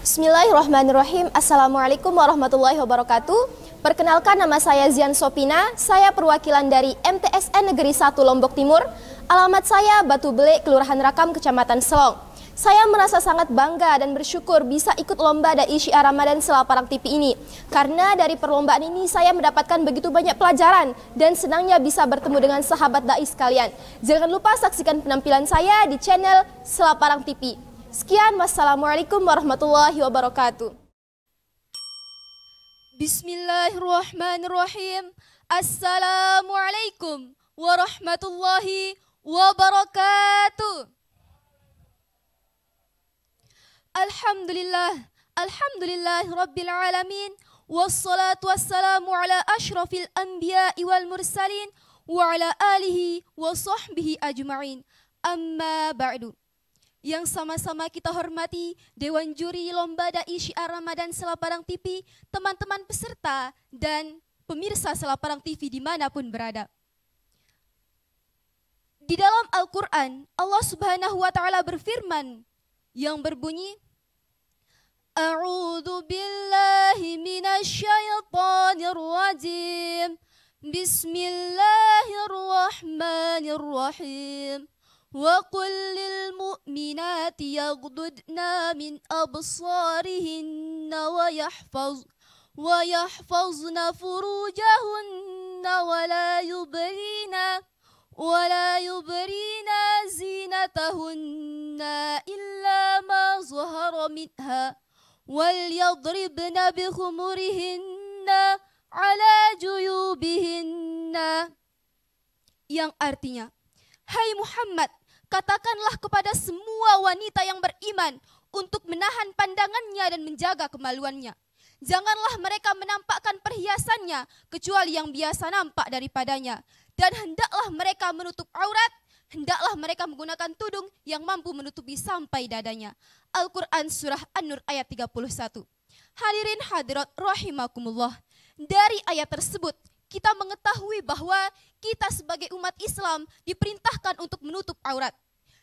Bismillahirrahmanirrahim. Assalamualaikum warahmatullahi wabarakatuh. Perkenalkan, nama saya Zian Sopina. Saya perwakilan dari MTSN Negeri 1 Lombok Timur. Alamat saya Batu Bele, Kelurahan Rakam, Kecamatan Selong. Saya merasa sangat bangga dan bersyukur bisa ikut lomba Dai Syiar Ramadan Selaparang TV ini. Karena dari perlombaan ini saya mendapatkan begitu banyak pelajaran dan senangnya bisa bertemu dengan sahabat dai sekalian. Jangan lupa saksikan penampilan saya di channel Selaparang TV. Sekian, wassalamualaikum warahmatullahi wabarakatuh. Bismillahirrahmanirrahim. Assalamualaikum warahmatullahi wabarakatuh. Alhamdulillah rabbil alamin. Wassalatu wassalamu ala ashrafil anbiya'i wal mursalin wa ala alihi wa sahbihi ajma'in. Amma ba'du. Yang sama-sama kita hormati Dewan Juri Lomba Dai Syiar Ramadan Selaparang TV, teman-teman peserta dan pemirsa Selaparang TV dimanapun berada. Di dalam Al-Quran, Allah Subhanahu wa Ta'ala berfirman yang berbunyi, A'udzu billahi minasyaitonir rajim. Bismillahirrahmanirrahim. وَقُلْ لِلْمُؤْمِنَاتِ يَغْضُضْنَ مِنْ أَبْصَارِهِنَّ وَيَحْفَظْنَ فُرُوجَهُنَّ وَلَا يُبْدِينَ زِينَتَهُنَّ إِلَّا مَا ظَهَرَ مِنْهَا وَلْيَضْرِبْنَ بِخُمُرِهِنَّ عَلَى جُيُوبِهِنَّ, yang artinya, hai Muhammad, katakanlah kepada semua wanita yang beriman untuk menahan pandangannya dan menjaga kemaluannya. Janganlah mereka menampakkan perhiasannya kecuali yang biasa nampak daripadanya. Dan hendaklah mereka menutup aurat, hendaklah mereka menggunakan tudung yang mampu menutupi sampai dadanya. Al-Quran Surah An-Nur ayat 31. Hadirin hadirat rahimakumullah. Dari ayat tersebut, kita mengetahui bahwa kita sebagai umat Islam diperintahkan untuk menutup aurat.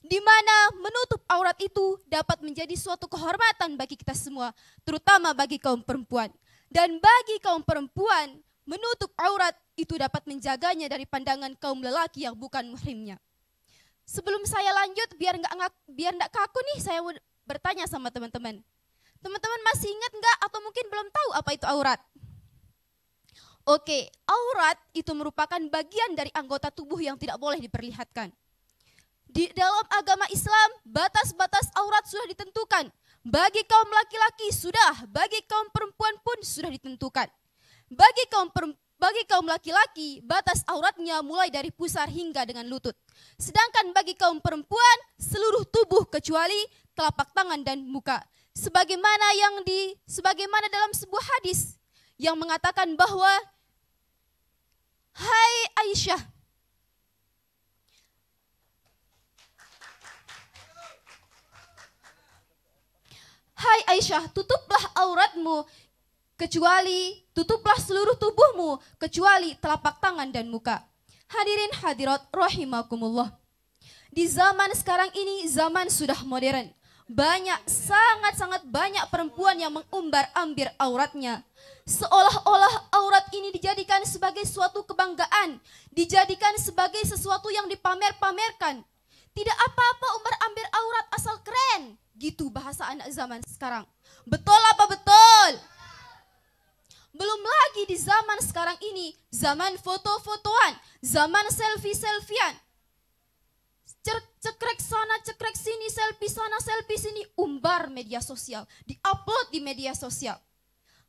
Di mana menutup aurat itu dapat menjadi suatu kehormatan bagi kita semua, terutama bagi kaum perempuan. Dan bagi kaum perempuan, menutup aurat itu dapat menjaganya dari pandangan kaum lelaki yang bukan muhrimnya. Sebelum saya lanjut, biar nggak kaku nih, saya mau bertanya sama teman-teman. Teman-teman masih ingat nggak atau mungkin belum tahu apa itu aurat? Oke, aurat itu merupakan bagian dari anggota tubuh yang tidak boleh diperlihatkan. Di dalam agama Islam, batas-batas aurat sudah ditentukan. Bagi kaum laki-laki sudah, bagi kaum perempuan pun sudah ditentukan. Bagi kaum laki-laki, batas auratnya mulai dari pusar hingga dengan lutut. Sedangkan bagi kaum perempuan, seluruh tubuh kecuali telapak tangan dan muka. Sebagaimana dalam sebuah hadis yang mengatakan bahwa, hai Aisyah, tutuplah auratmu, tutuplah seluruh tubuhmu, kecuali telapak tangan dan muka. Hadirin hadirat rahimakumullah. Di zaman sekarang ini, zaman sudah modern. Sangat banyak perempuan yang mengumbar-ambir auratnya. Seolah-olah aurat ini dijadikan sebagai suatu kebanggaan, dijadikan sebagai sesuatu yang dipamer-pamerkan. Tidak apa-apa umbar-ambir aurat asal keren, gitu bahasa anak zaman sekarang. Betul apa betul? Belum lagi di zaman sekarang ini, zaman foto-fotoan, zaman selfie-selfian. Cekrek sana, cekrek sini, selfie sana, selfie sini, umbar media sosial, diupload di media sosial.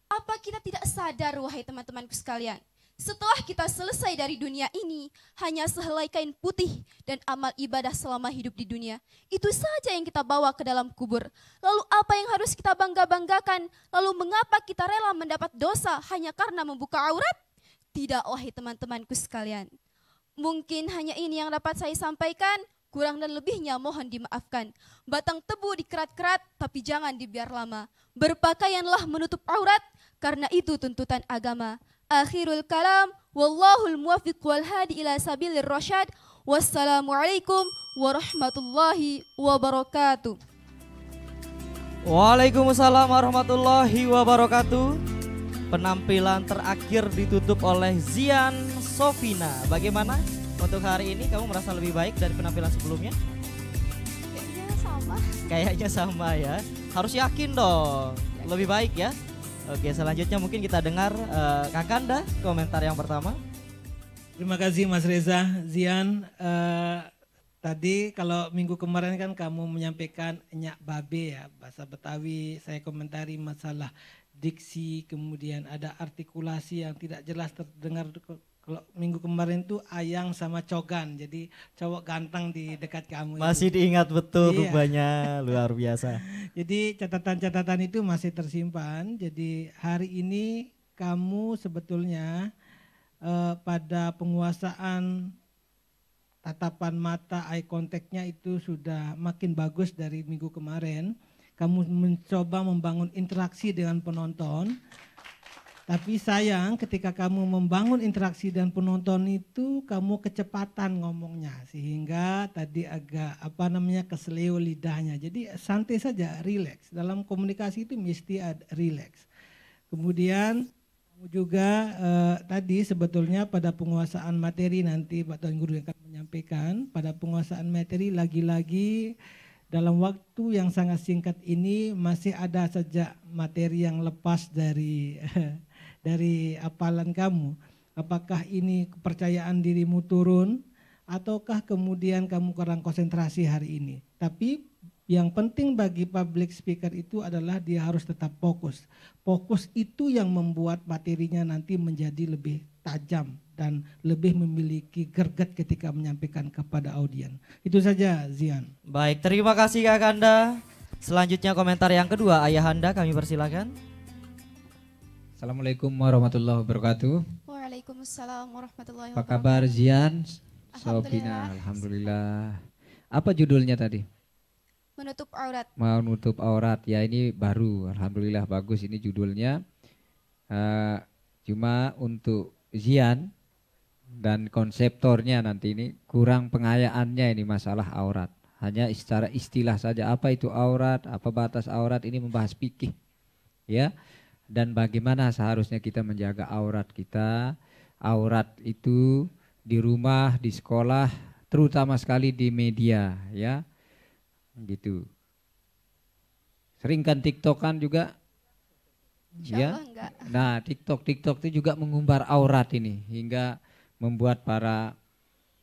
Apa kita tidak sadar, wahai teman-temanku sekalian, setelah kita selesai dari dunia ini, hanya sehelai kain putih dan amal ibadah selama hidup di dunia. Itu saja yang kita bawa ke dalam kubur. Lalu apa yang harus kita bangga-banggakan? Lalu mengapa kita rela mendapat dosa hanya karena membuka aurat? Tidak, wahai teman-temanku sekalian. Mungkin hanya ini yang dapat saya sampaikan. Kurang dan lebihnya mohon dimaafkan. Batang tebu dikerat-kerat, tapi jangan dibiar lama. Berpakaianlah menutup aurat, karena itu tuntutan agama. Akhirul kalam, wallahul muwaffiq wal hadi ila sabilir rasyad. Wassalamualaikum warahmatullahi wabarakatuh. Waalaikumsalam warahmatullahi wabarakatuh. Penampilan terakhir ditutup oleh Zian Sofina. Bagaimana untuk hari ini, kamu merasa lebih baik dari penampilan sebelumnya? Kayaknya sama. Kayaknya sama ya. Harus yakin dong, lebih baik ya. Oke, selanjutnya mungkin kita dengar Kakanda komentar yang pertama. Terima kasih Mas Reza. Zian, tadi kalau minggu kemarin kan kamu menyampaikan nyak babe ya, bahasa Betawi. Saya komentari masalah diksi, kemudian ada artikulasi yang tidak jelas terdengar. Kalau minggu kemarin tuh Ayang sama Cogan, jadi cowok ganteng di dekat kamu. Masih diingat betul Iya. rupanya, luar biasa. Jadi catatan-catatan itu masih tersimpan. Jadi hari ini kamu sebetulnya pada penguasaan tatapan mata, eye contact-nya itu sudah makin bagus dari minggu kemarin. Kamu mencoba membangun interaksi dengan penonton. Tapi sayang ketika kamu membangun interaksi dengan penonton itu kamu kecepatan ngomongnya. Sehingga tadi agak keseleo lidahnya. Jadi santai saja, relax. Dalam komunikasi itu mesti ada relax. Kemudian kamu juga tadi sebetulnya pada penguasaan materi, nanti Pak Tuan Guru akan menyampaikan. Pada penguasaan materi lagi-lagi dalam waktu yang sangat singkat ini masih ada saja materi yang lepas dari dari hafalan kamu. Apakah ini kepercayaan dirimu turun ataukah kemudian kamu kurang konsentrasi hari ini. Tapi yang penting bagi public speaker itu adalah dia harus tetap fokus. Fokus itu yang membuat materinya nanti menjadi lebih tajam dan lebih memiliki greget ketika menyampaikan kepada audien. Itu saja Zian. Baik, terima kasih Kakanda. Selanjutnya komentar yang kedua, Ayahanda kami persilakan. Assalamualaikum warahmatullahi wabarakatuh. Waalaikumsalam warahmatullahi Apa wabarakatuh. kabar Zian? Alhamdulillah. Sofina, alhamdulillah. Apa judulnya tadi? Menutup aurat. Mau nutup aurat. Ya ini baru, alhamdulillah bagus ini judulnya. Cuma untuk Zian dan konseptornya nanti ini kurang pengayaannya ini masalah aurat. Hanya secara istilah saja, apa itu aurat, apa batas aurat, ini membahas fikih. Ya. Dan bagaimana seharusnya kita menjaga aurat kita. Aurat itu di rumah, di sekolah, terutama sekali di media, ya. Gitu. Sering kan TikTokan juga? Ya. Insyaallah enggak. Nah, TikTok itu juga mengumbar aurat ini hingga membuat para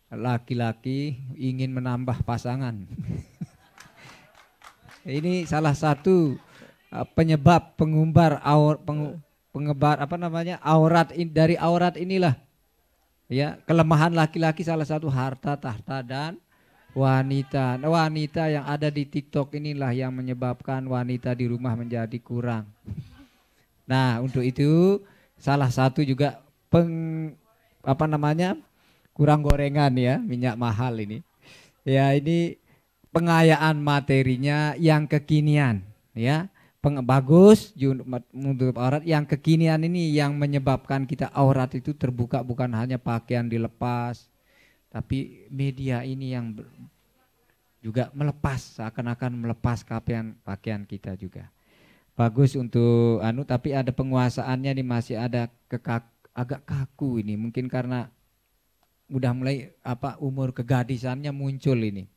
laki-laki ingin menambah pasangan. Ini salah satu penyebab pengumbar pengebar aurat dari aurat inilah. Ya, kelemahan laki-laki salah satu harta, tahta dan wanita. Nah, wanita yang ada di TikTok inilah yang menyebabkan wanita di rumah menjadi kurang. Nah, untuk itu salah satu juga kurang gorengan ya, minyak mahal ini. Ya, ini pengayaan materinya yang kekinian ya. Bagus menutup aurat yang kekinian ini yang menyebabkan kita aurat itu terbuka, bukan hanya pakaian dilepas, tapi media ini yang juga melepas, seakan-akan melepas pakaian kita juga. Bagus untuk tapi ada penguasaannya nih, masih ada agak kaku ini, mungkin karena udah mulai umur kegadisannya muncul ini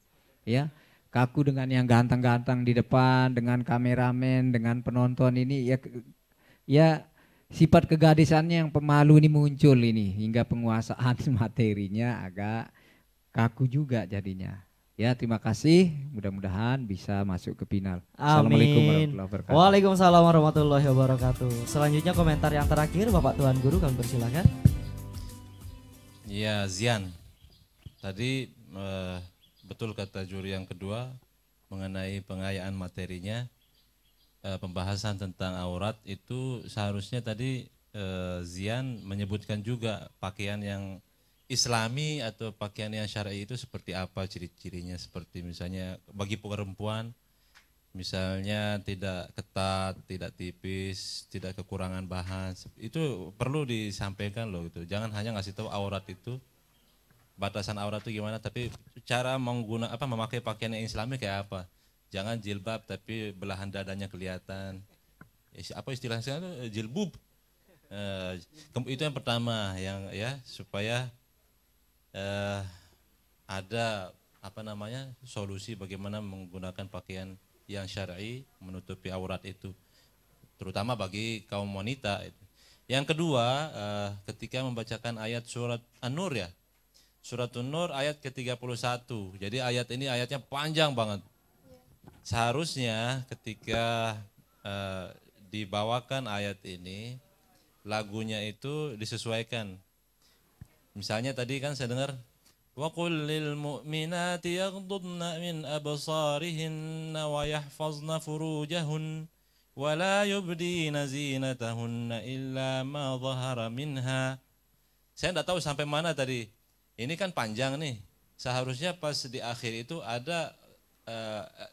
ya. Kaku dengan yang ganteng-ganteng di depan, dengan kameramen, dengan penonton ini ya sifat kegadisannya yang pemalu ini muncul ini, hingga penguasaan materinya agak kaku juga jadinya. Ya, terima kasih, mudah-mudahan bisa masuk ke final. Assalamualaikum warahmatullahi wabarakatuh. Waalaikumsalam warahmatullahi wabarakatuh. Selanjutnya komentar yang terakhir Bapak Tuan Guru, kami persilakan. Ya, Zian, tadi betul kata juri yang kedua mengenai pengayaan materinya. Pembahasan tentang aurat itu seharusnya tadi Zian menyebutkan juga pakaian yang Islami atau pakaian yang syar'i itu seperti apa ciri-cirinya, seperti misalnya bagi perempuan misalnya tidak ketat, tidak tipis, tidak kekurangan bahan, itu perlu disampaikan loh gitu. Jangan hanya ngasih tahu aurat itu, batasan aurat itu gimana, tapi cara memakai pakaian yang Islami kayak apa. Jangan jilbab tapi belahan dadanya kelihatan. Apa istilahnya sekarang? Jilbub. Itu yang pertama, yang ya supaya ada solusi bagaimana menggunakan pakaian yang syar'i menutupi aurat itu, terutama bagi kaum wanita. Yang kedua, ketika membacakan ayat surat An-Nur ya, surat An-Nur ayat ke-31. Jadi ayat ini ayatnya panjang banget. Seharusnya ketika dibawakan ayat ini, lagunya itu disesuaikan. Misalnya tadi kan saya dengar وَقُلْ لِلْمُؤْمِنَاتِ يَغْضُضْنَ مِنْ أَبْصَارِهِنَّ وَيَحْفَظْنَ فُرُوجَهُنَّ وَلَا يُبْدِينَ زِينَتَهُنَّ إِلَّا مَا ظَهَرَ مِنْهَا. Saya tidak tahu sampai mana tadi. Ini kan panjang nih. Seharusnya pas di akhir itu ada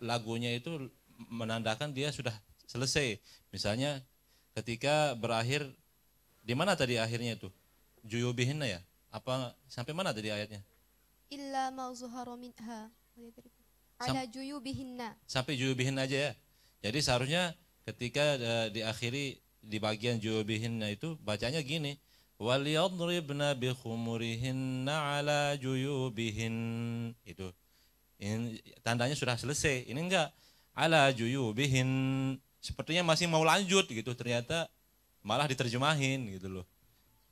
lagunya itu menandakan dia sudah selesai. Misalnya ketika berakhir, di mana tadi akhirnya itu? Juyubihinna ya? Apa sampai mana tadi ayatnya? Illa ma zuhara minha ala juyubihinna. Sampai juyubihinna aja ya. Jadi seharusnya ketika diakhiri di bagian juyubihinna itu bacanya gini, waliyadribna bi khumurihinna ala juyubihin. Itu. Ini tandanya sudah selesai. Ini enggak ala juyubihin. Sepertinya masih mau lanjut gitu, ternyata malah diterjemahin gitu loh.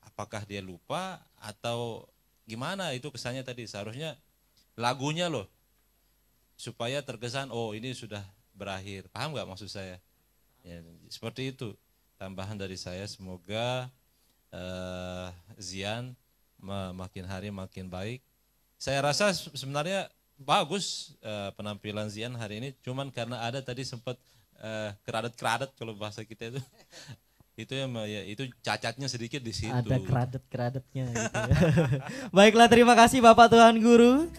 Apakah dia lupa atau gimana itu kesannya tadi? Seharusnya lagunya loh, supaya terkesan oh ini sudah berakhir. Paham nggak maksud saya? Ya, seperti itu tambahan dari saya. Semoga Zian makin hari makin baik. Saya rasa sebenarnya bagus penampilan Zian hari ini. Cuman karena ada tadi sempat keradat-keradat kalau bahasa kita itu. Itu itu cacatnya sedikit di situ. Ada keradat-keradatnya gitu ya. Baiklah, terima kasih Bapak Tuhan Guru.